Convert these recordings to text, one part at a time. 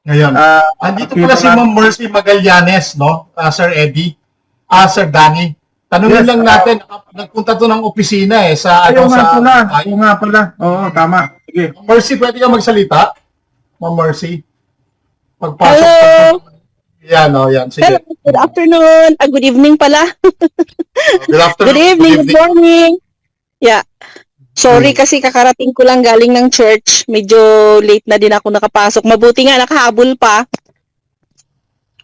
Ngayon, andito pala si Ma'am Mercy Magallanes, no? Sir Eddie, Sir Danny. Tanungin Yes, lang natin, nagpunta to ng opisina sa ayaw nga pala. ay, Oo nga pala. Oo, tama. Sige. Ma'am Mercy, pwede ka magsalita? Ma'am Mercy, pagpasok Hello! yan, yan, Hello, sige. good afternoon. Good evening pala. Good afternoon, Good evening, good morning. Yeah. Sorry kasi kakarating ko lang galing ng church. Medyo late na din ako nakapasok. Mabuti nga nakahabol pa.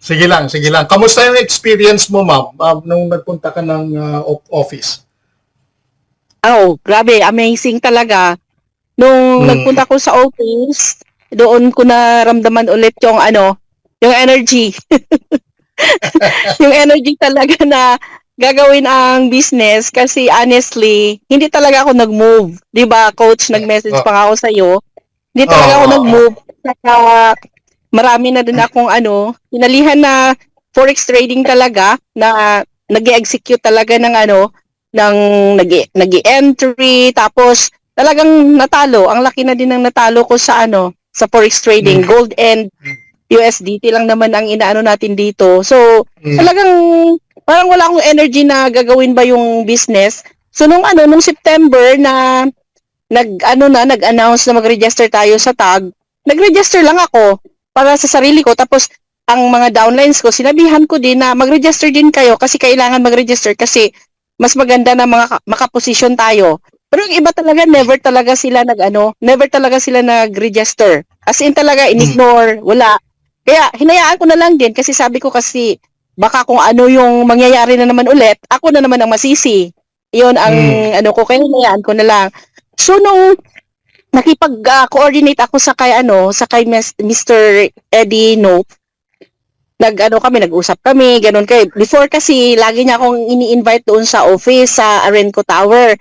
Sige lang, sige lang. Kamusta yung experience mo, ma'am, nung nagpunta ka ng office? Oh, grabe, amazing talaga. Nung nagpunta ko sa office, doon ko naramdaman ulit yung yung energy. Yung energy talaga na gagawin ang business kasi honestly, hindi talaga ako nag-move. 'Di ba, coach, nag-message pa nga ako sa iyo. Hindi talaga ako nag-move. Saka marami na din akong pinalihan na forex trading talaga na nag-execute talaga ng ng nag-entry tapos talagang natalo. Ang laki na din ng natalo ko sa sa forex trading, gold and USDT lang naman ang inaano natin dito. So, talagang parang wala akong energy na gagawin ba yung business. So nung September na nag-announce na mag-register tayo sa tag, nag-register lang ako para sa sarili ko. Tapos ang mga downlines ko, sinabihan ko din na mag-register din kayo kasi kailangan mag-register kasi mas maganda na makaposisyon tayo. Pero yung iba talaga never talaga sila nag-register. As in talaga in-ignore, wala. Kaya hinayaan ko na lang din kasi sabi ko kasi baka kung ano yung mangyayari na naman ulit, ako na naman ang masisi. Iyon ang kaya hinayaan ko na lang. So nung nakipag-coordinate ako sa kay Mr. Eddie Nope, nag-usap kami, ganun kay. Before kasi lagi niya akong ini-invite doon sa office sa Arenco Tower.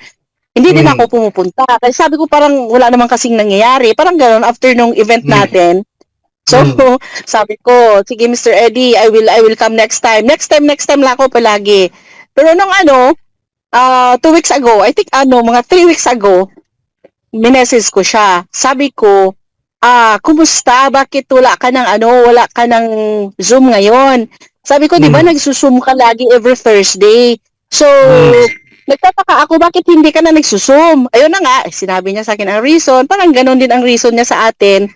Hindi din ako pumupunta. Kasi sabi ko parang wala namang kasing nangyayari. Parang ganun after nung event natin. So, sabi ko, sige Mr. Eddie, I will come next time. Next time lang ako palagi. Pero nung 2 weeks ago, I think mga 3 weeks ago, minessage ko siya. Sabi ko, kumusta? Bakit wala ka ng Zoom ngayon? Sabi ko, di ba nagsusum ka lagi every Thursday? So, nagtataka ako, bakit hindi ka na nagsusum? Ayun na nga, sinabi niya sa akin ang reason. Parang ganun din ang reason niya sa atin.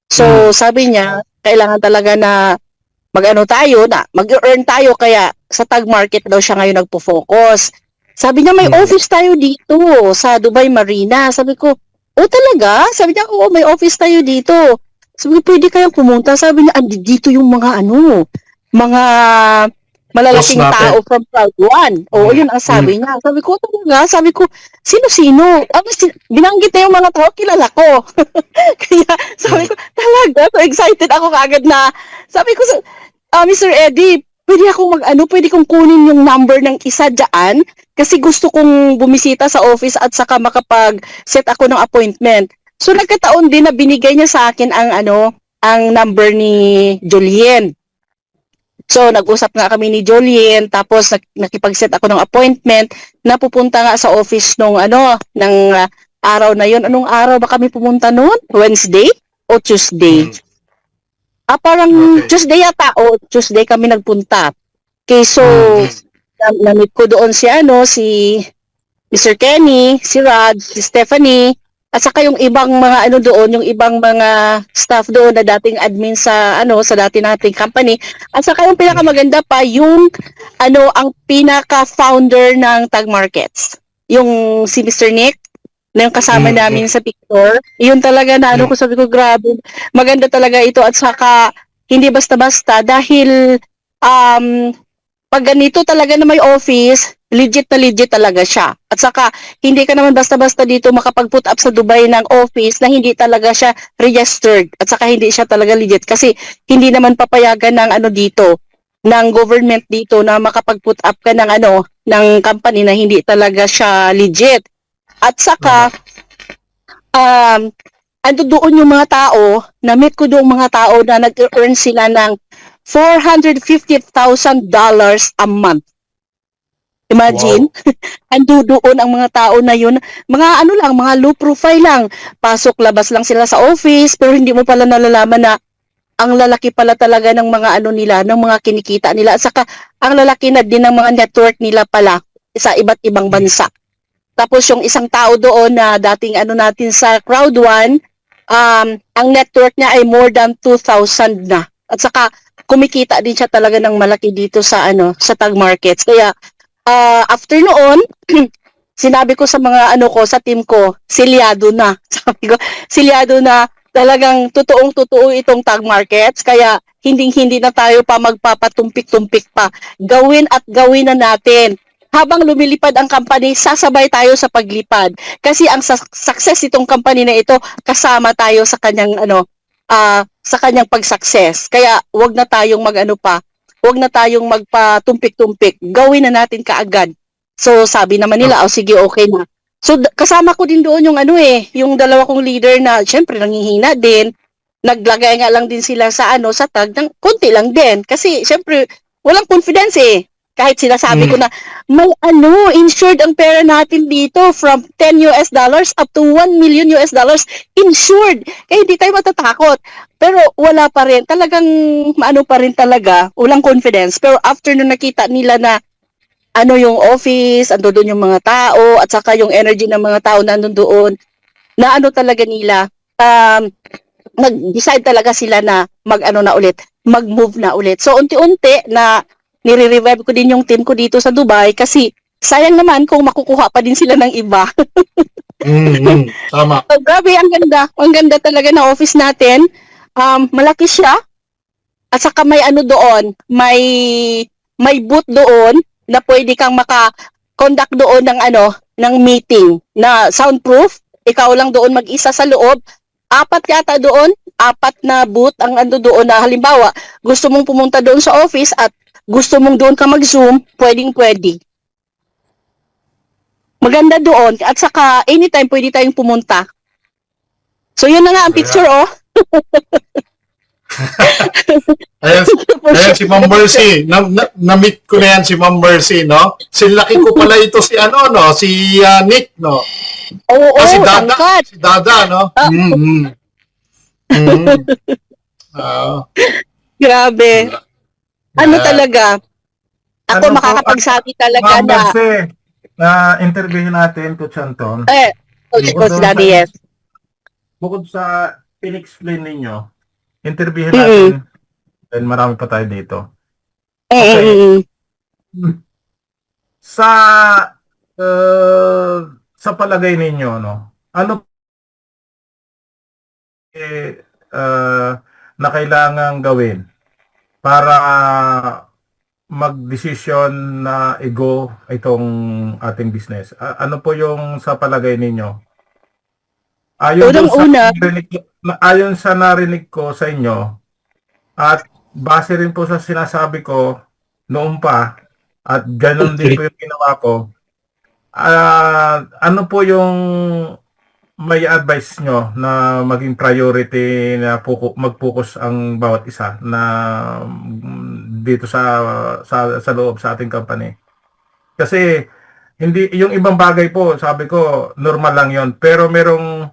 So, sabi niya, kailangan talaga na mag-earn tayo, kaya sa tag market daw siya ngayon nagpo-focus. Sabi niya, may office tayo dito sa Dubai Marina. Sabi ko, talaga? Sabi niya, oo, may office tayo dito. Sabi ko, pwede kayang pumunta. Sabi niya, dito yung mga malalaking tao from Proud One. Oo, yun ang sabi niya. Sabi ko, talaga? Sabi ko, sino-sino? Binanggit na yung mga tao, kilala ko. Kaya sabi ko, talaga? So excited ako kaagad na, sabi ko, Mr. Eddie, pwede kong kunin yung number ng isa dyan kasi gusto kong bumisita sa office at saka makapag-set ako ng appointment. So nagkataon din na binigay niya sa akin ang number ni Julien. So nag-usap nga kami ni Julien, tapos nakipag-set ako ng appointment na pupunta nga sa office ng araw na yon. Anong araw ba kami pumunta noon? Wednesday o Tuesday? Parang Tuesday yata o Tuesday kami nagpunta. Okay, so namit ko doon si Mr. Kenny, si Rod, si Stephanie, at saka yung ibang mga doon, yung ibang mga staff doon na dating admin sa sa dati nating company. At saka yung pinakamaganda pa yung ang pinaka-founder ng Tag Markets. Yung si Mr. Nick na yung kasama namin sa picture. Yun talaga na ko, sabi ko, grabe, maganda talaga ito at saka hindi basta-basta dahil pag ganito talaga na may office, legit talaga siya. At saka, hindi ka naman basta-basta dito makapag-put up sa Dubai ng office na hindi talaga siya registered. At saka, hindi siya talaga legit. Kasi, hindi naman papayagan ng dito, ng government dito na makapag-put up ka ng ng company na hindi talaga siya legit. At saka, doon yung mga tao, na-meet ko doon mga tao na nag-earn sila ng $450,000 a month. Imagine, ando doon ang mga tao na yun, mga mga low profile lang, pasok labas lang sila sa office, pero hindi mo pala nalalaman na ang lalaki pala talaga ng mga ano nila, ng mga kinikita nila. At saka, ang lalaki na din ng mga network nila pala sa iba't ibang bansa. Tapos yung isang tao doon na dating ano natin sa Crowd One, ang network niya ay more than 2,000 na. At saka, kumikita din siya talaga ng malaki dito sa ano sa tag markets. Kaya, after noon, sinabi ko sa mga ano ko, sa team ko, silyado na. Sabi ko, silyado na. Talagang totoong-totoo itong tag markets, kaya hindi na tayo pa magpapatumpik-tumpik pa. Gawin at gawin na natin. Habang lumilipad ang company, sasabay tayo sa paglipad. Kasi ang success itong company na ito, kasama tayo sa kanyang sa kanyang pag-success. Kaya wag na tayong wag na tayong magpatumpik-tumpik. Gawin na natin kaagad. So sabi naman nila, sige, okay na. So kasama ko din doon yung yung dalawa kong leader na syempre nanghihina din. Naglagay nga lang din sila sa sa tag ng konti lang din kasi syempre walang confidence eh. Kahit sinasabi ko na may insured ang pera natin dito from $10 up to $1 million insured. Kaya hindi tayo matatakot. Pero wala pa rin, talagang pa rin talaga, walang confidence. Pero after nung nakita nila na yung office, ando doon yung mga tao, at saka yung energy ng mga tao na andun doon, na talaga nila, nag-decide talaga sila na mag-move na ulit. So, unti-unti na nire-revive ko din yung team ko dito sa Dubai kasi sayang naman kung makukuha pa din sila ng iba. Tama. So, grabe, ang ganda talaga na office natin. Malaki siya, at saka may doon, may booth doon, na pwede kang maka-conduct doon ng meeting na soundproof. Ikaw lang doon mag-isa sa loob. 4 yata doon, 4 na booth ang doon na halimbawa, gusto mong pumunta doon sa office at gusto mong doon ka mag-Zoom, pwedeng-pwede. Maganda doon at saka anytime pwede tayong pumunta. So yun na nga ang picture, Ayan si Ma'am Mercy. Na-meet ko na yan si Ma'am Mercy, no? Sinlaki ko pala ito si si Nick, no? Oo, si Dada, angkat. si Dada, no? Grabe. Talaga? Ako Ano po, makakapagsabi talaga Ma'am na. Mercy, interview natin, Coach Anton. Coach Daddy, yes. Bukod sa in-explain ninyo, interviewin natin, dahil marami pa tayo dito. Okay. Sa palagay ninyo, no? Ano na kailangang gawin para mag-desisyon na i-go itong ating business? Ano po yung sa palagay ninyo? Ayon sa narinig ko sa inyo at base rin po sa sinasabi ko noon pa at ganun din po yung ginawa ko, ano po yung may advice nyo na maging priority na mag-focus ang bawat isa na dito sa loob sa ating company? Kasi hindi yung ibang bagay po, sabi ko normal lang yon, pero merong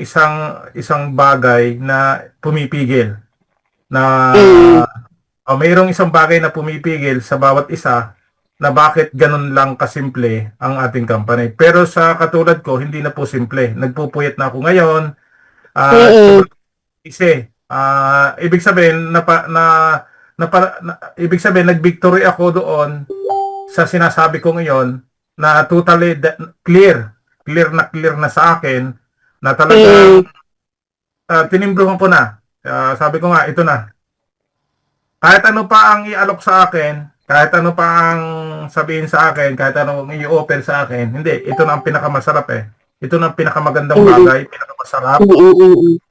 isang bagay na pumipigil na mayroong isang bagay na pumipigil sa bawat isa na bakit ganun lang kasimple ang ating company. Pero sa katulad ko, hindi na po simple. Nagpupuyat na ako ngayon. Ibig sabihin ibig sabihin nag-victory ako doon sa sinasabi ko ngayon na totally clear na sa akin na talagang tinimbruhan ko na. Sabi ko nga, ito na. Kahit ano pa ang i-alok sa akin, kahit ano pa ang sabihin sa akin, kahit ano ang i-offer sa akin, hindi, ito na ang pinakamasarap Ito na ang pinakamagandang bagay, pinakamasarap,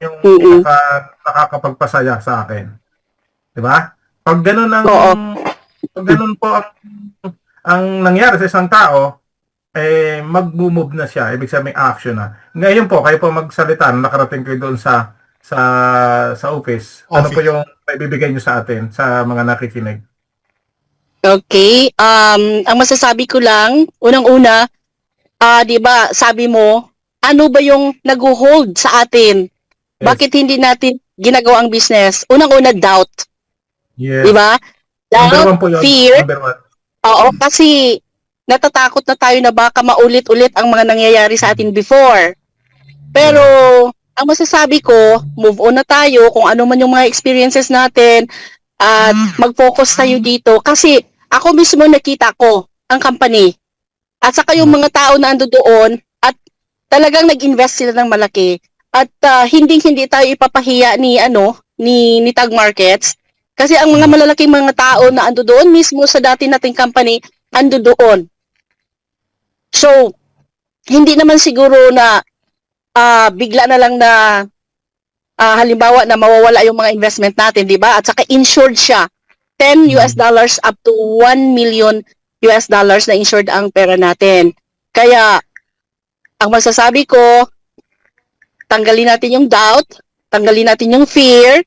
yung nakakapagpasaya sa akin. Diba? Pag ganun po ang nangyari sa isang tao, mag-move na siya, ibig sabihin action na. Ngayon po, kayo po magsalita, nakarating kayo doon sa office. Ano po yung maibibigay nyo sa atin, sa mga nakikinig? Okay, ang masasabi ko lang, unang-una, 'di ba, sabi mo, ano ba yung nag-hold sa atin? Yes. Bakit hindi natin ginagawa ang business, unang-una doubt, Yes. di ba? Number Doubt, one po yun. fear, Number one. oo, kasi natatakot na tayo na baka maulit-ulit ang mga nangyayari sa atin before. Pero, ang masasabi ko, move on na tayo kung ano man yung mga experiences natin at mag-focus tayo dito. Kasi ako mismo nakita ko ang company at saka yung mga tao na ando doon at talagang nag-invest sila ng malaki at hindi tayo ipapahiya ni Tag Markets kasi ang mga malalaking mga tao na ando doon mismo sa dati nating company ando doon. So, hindi naman siguro na bigla na lang na halimbawa na mawawala yung mga investment natin, di ba? At saka insured siya. $10 up to $1 million na insured ang pera natin. Kaya, ang masasabi ko, tanggalin natin yung doubt, tanggalin natin yung fear,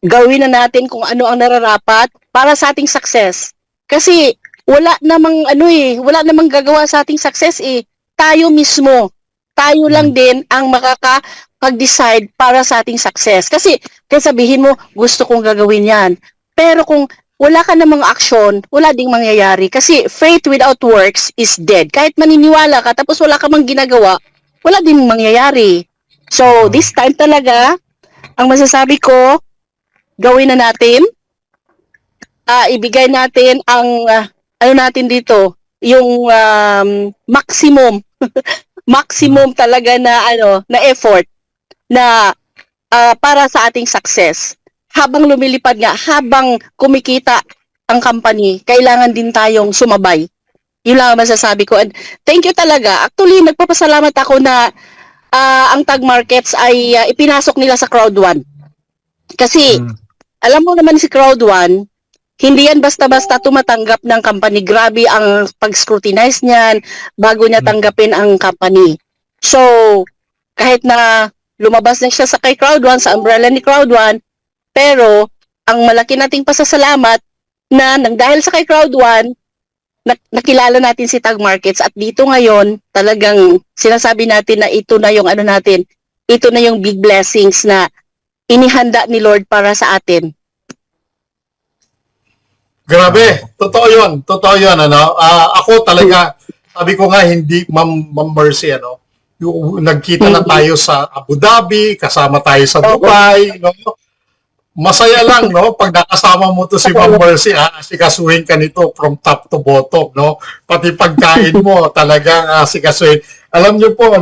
gawin na natin kung ano ang nararapat para sa ating success. Kasi, wala namang gagawa sa ating success eh. Tayo mismo. Tayo lang din ang makakapag-decide para sa ating success. Kasi sabihin mo, gusto kong gagawin yan. Pero kung wala ka namang action, wala ding mangyayari. Kasi faith without works is dead. Kahit maniniwala ka, tapos wala ka mang ginagawa, wala ding mangyayari. So, this time talaga, ang masasabi ko, gawin na natin, ibigay natin ang, natin dito, yung maximum maximum talaga na effort na para sa ating success. Habang lumilipad nga, habang kumikita ang company, kailangan din tayong sumabay. Yun lang ang masasabi ko. And thank you talaga. Actually, nagpapasalamat ako na ang Tag Markets ay ipinasok nila sa Crowd 1. Kasi, alam mo naman si Crowd 1, hindi yan basta-basta tumatanggap ng company. Grabe ang pag-scrutinize niyan bago niya tanggapin ang company. So, kahit na lumabas na siya sa kay Crowd 1, sa umbrella ni Crowd 1, pero ang malaki nating pasasalamat na nang dahil sa kay Crowd 1, nakilala natin si Tag Markets at dito ngayon talagang sinasabi natin na ito na yung ito na yung big blessings na inihanda ni Lord para sa atin. Grabe, totoo yun, ako talaga, sabi ko nga, hindi, Ma'am Mercy, yung nagkita na tayo sa Abu Dhabi, kasama tayo sa Dubai, masaya lang, pag nakasama mo to si Ma'am Mercy, asikasuhin ka nito from top to bottom, pati pagkain mo, talagang asikasuhin. Alam niyo po,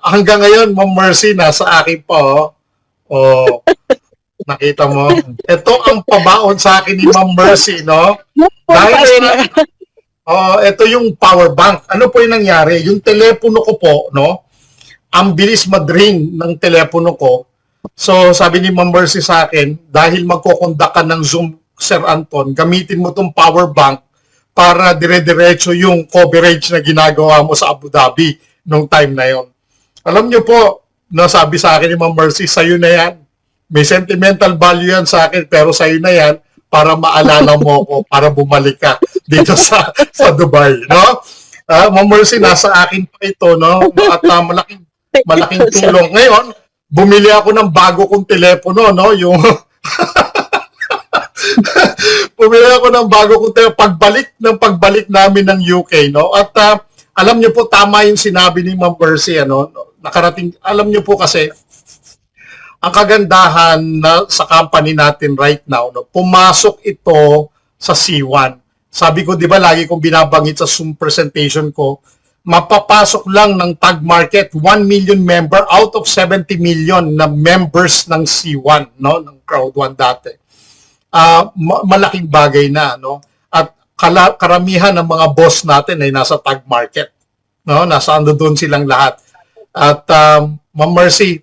hanggang ngayon, Ma'am Mercy, nasa akin pa, nakita mo? Ito ang pabaon sa akin ni Ma'am Mercy, Dahil ito yung power bank. Ano po yung nangyari? Yung telepono ko po, ang bilis mag-ring ng telepono ko. So, sabi ni Ma'am Mercy sa akin, dahil magkukondak ka ng Zoom, Sir Anton, gamitin mo tong power bank para dire-diretso yung coverage na ginagawa mo sa Abu Dhabi nung time na yon. Alam niyo po, sabi sa akin ni Ma'am Mercy, sa'yo na yan. May sentimental value yan sa akin, pero sa'yo na yan para maalala mo ako, para bumalik ka dito sa Dubai, Ma'am Mercy, nasa akin pa ito, At malaking tulong. Ngayon, bumili ako ng bago kong telepono, yung bumili ako ng bago kong telepono, pagbalik namin ng UK, At alam niyo po, tama yung sinabi ni Ma'am Mercy, nakarating, alam niyo po kasi, ang kagandahan sa company natin right now, pumasok ito sa C1. Sabi ko, di ba, lagi kong binabangit sa Zoom presentation ko, mapapasok lang ng Tag Market 1 million member out of 70 million na members ng C1, ng Crowd 1 dati. Malaking bagay na, At karamihan ng mga boss natin ay nasa Tag Market, Nasa doon silang lahat. At Ma'am Mercy,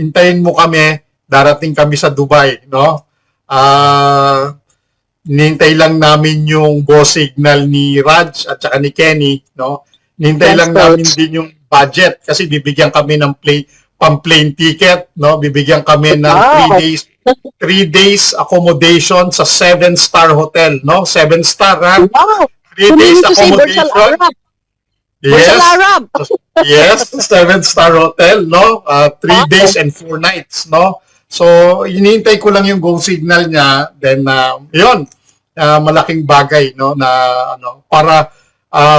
hintayin mo kami, darating kami sa Dubai, nintay lang namin yung boss signal ni Raj at saka ni Kenny, nintay lang namin din yung budget kasi bibigyan kami ng plane ticket, bibigyan kami ng 3 days accommodation sa 7-star hotel, 7-star, ha? Wow! 3 days accommodation. Bursa Yes. Larab. Yes, 7-star hotel, no? 3 days and 4 nights, no? So, hinihintay ko lang yung go signal niya, then yun, malaking bagay, no, na ano, para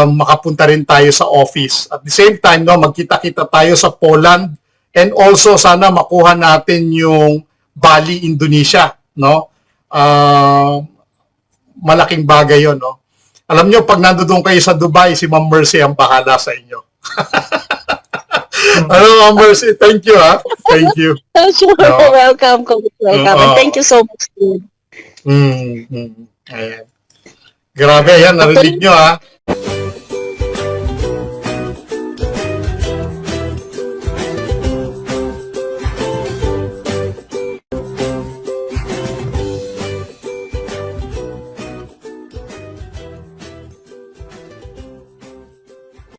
makapunta rin tayo sa office. At the same time, no, magkita-kita tayo sa Poland, and also sana makuha natin yung Bali, Indonesia, no? Malaking bagay yun, no? Alam nyo, pag nandoon kayo sa Dubai, si Ma'am Mercy ang bahala sa inyo. Ano, Ma'am Mercy? Thank you, ha? Thank you. Sure, No. welcome. And thank you so much. Ayan. Grabe, yan. Narinig nyo, ha?